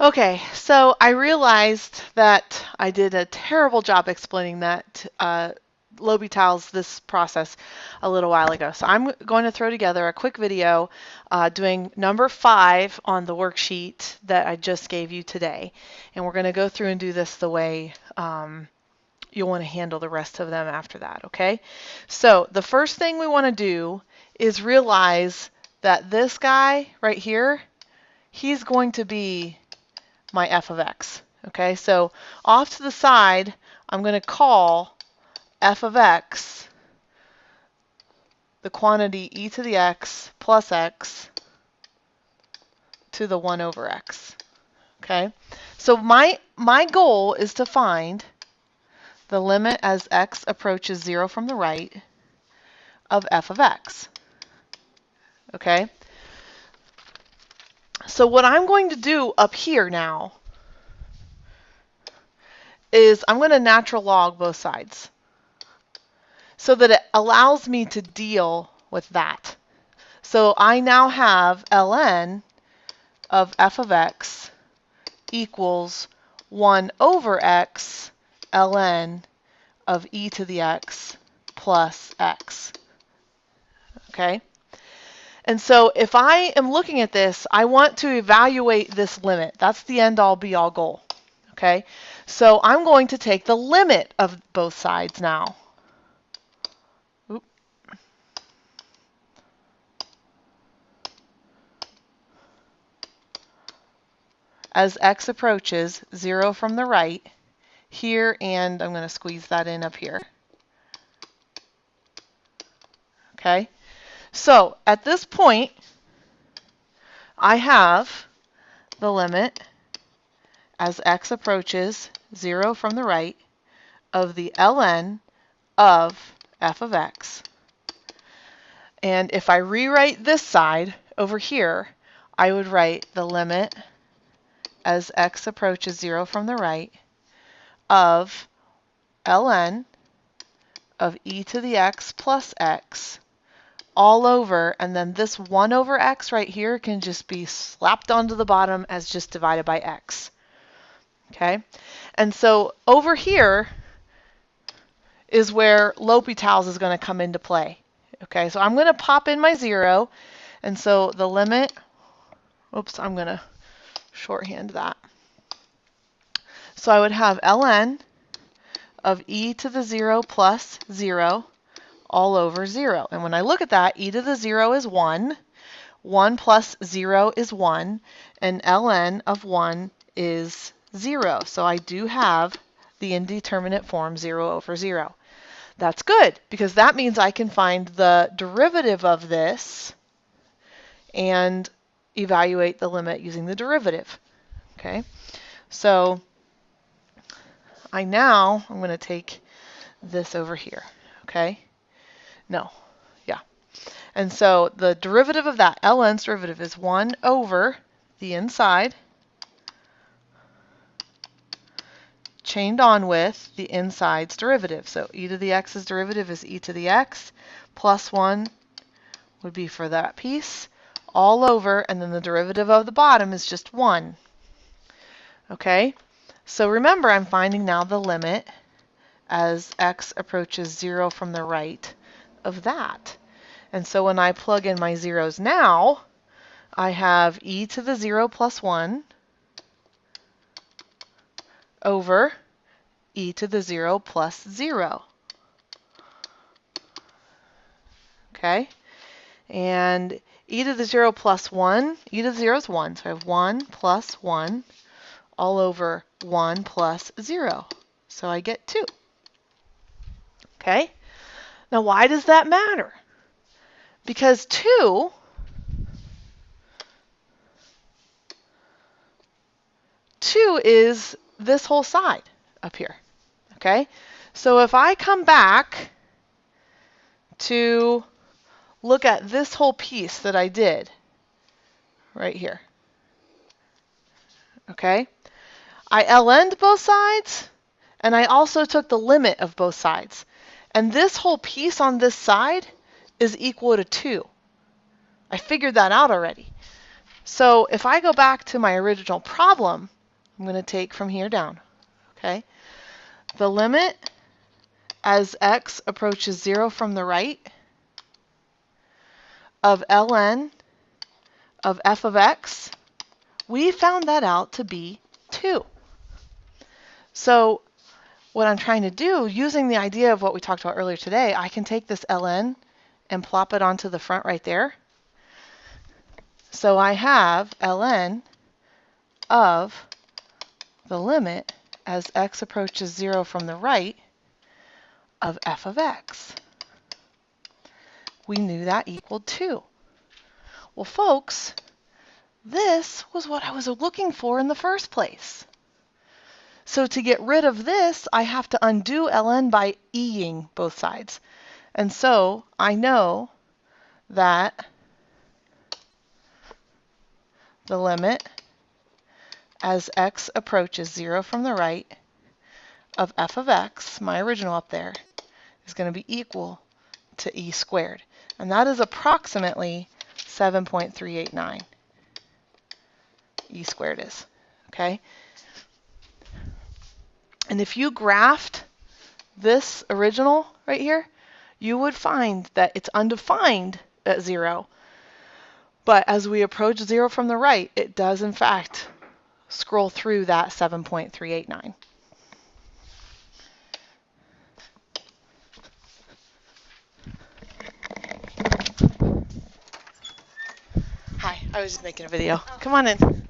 Okay, so I realized that I did a terrible job explaining that L'Hopital's this process a little while ago. So I'm going to throw together a quick video doing number 5 on the worksheet that I just gave you today. And we're going to go through and do this the way you'll want to handle the rest of them after that, okay? So the first thing we want to do is realize that this guy right here, he's going to be my f of x. Okay, so off to the side, I'm going to call f of x the quantity e to the x plus x to the 1 over x. Okay, so my goal is to find the limit as x approaches 0 from the right of f of x. Okay, so what I'm going to do up here now is I'm going to natural log both sides so that it allows me to deal with that. So I now have ln of f of x equals 1 over x ln of e to the x plus x. Okay? And so if I am looking at this, I want to evaluate this limit. That's the end-all be-all goal. Okay? So I'm going to take the limit of both sides now. Oop. As x approaches 0 from the right here, and I'm going to squeeze that in up here. Okay? So at this point, I have the limit as x approaches 0 from the right of the ln of f of x. And if I rewrite this side over here, I would write the limit as x approaches 0 from the right of ln of e to the x plus x all over, and then this 1 over x right here can just be slapped onto the bottom as just divided by x. Okay? And so over here is where L'Hopital's is going to come into play. Okay, so I'm going to pop in my 0, and so the limit, oops, I'm going to shorthand that. So I would have ln of e to the 0 plus 0 all over 0. And when I look at that, e to the 0 is 1, 1 plus 0 is 1, and ln of 1 is 0. So I do have the indeterminate form 0 over 0. That's good, because that means I can find the derivative of this and evaluate the limit using the derivative. Okay, so I'm going to take this over here. Okay, no, yeah. And so the derivative of that, ln's derivative, is 1 over the inside chained on with the inside's derivative. So e to the x's derivative is e to the x plus 1 would be for that piece all over, and then the derivative of the bottom is just 1. Okay, so remember, I'm finding now the limit as x approaches 0 from the right of that. And so when I plug in my zeros now, I have e to the 0 plus 1 over e to the 0 plus 0. Okay, and e to the 0 plus 1, e to the 0 is 1, so I have 1 plus 1 all over 1 plus 0. So I get 2. Okay, now why does that matter? Because 2 is this whole side up here. Okay, so if I come back to look at this whole piece that I did right here, okay, I ln'd both sides, and I also took the limit of both sides. And this whole piece on this side is equal to 2. I figured that out already. So if I go back to my original problem, I'm going to take from here down. Okay, the limit as x approaches 0 from the right of ln of f of x, we found that out to be 2. So what I'm trying to do, using the idea of what we talked about earlier today, I can take this ln and plop it onto the front right there. So I have ln of the limit as x approaches 0 from the right of f of x. We knew that equaled 2. Well, folks, this was what I was looking for in the first place. So to get rid of this, I have to undo ln by e'ing both sides. And so I know that the limit as x approaches 0 from the right of f of x, my original up there, is going to be equal to e squared. And that is approximately 7.389. E squared is. Okay? And if you graphed this original right here, you would find that it's undefined at 0. But as we approach 0 from the right, it does in fact scroll through that 7.389. Hi, I was just making a video. Come on in.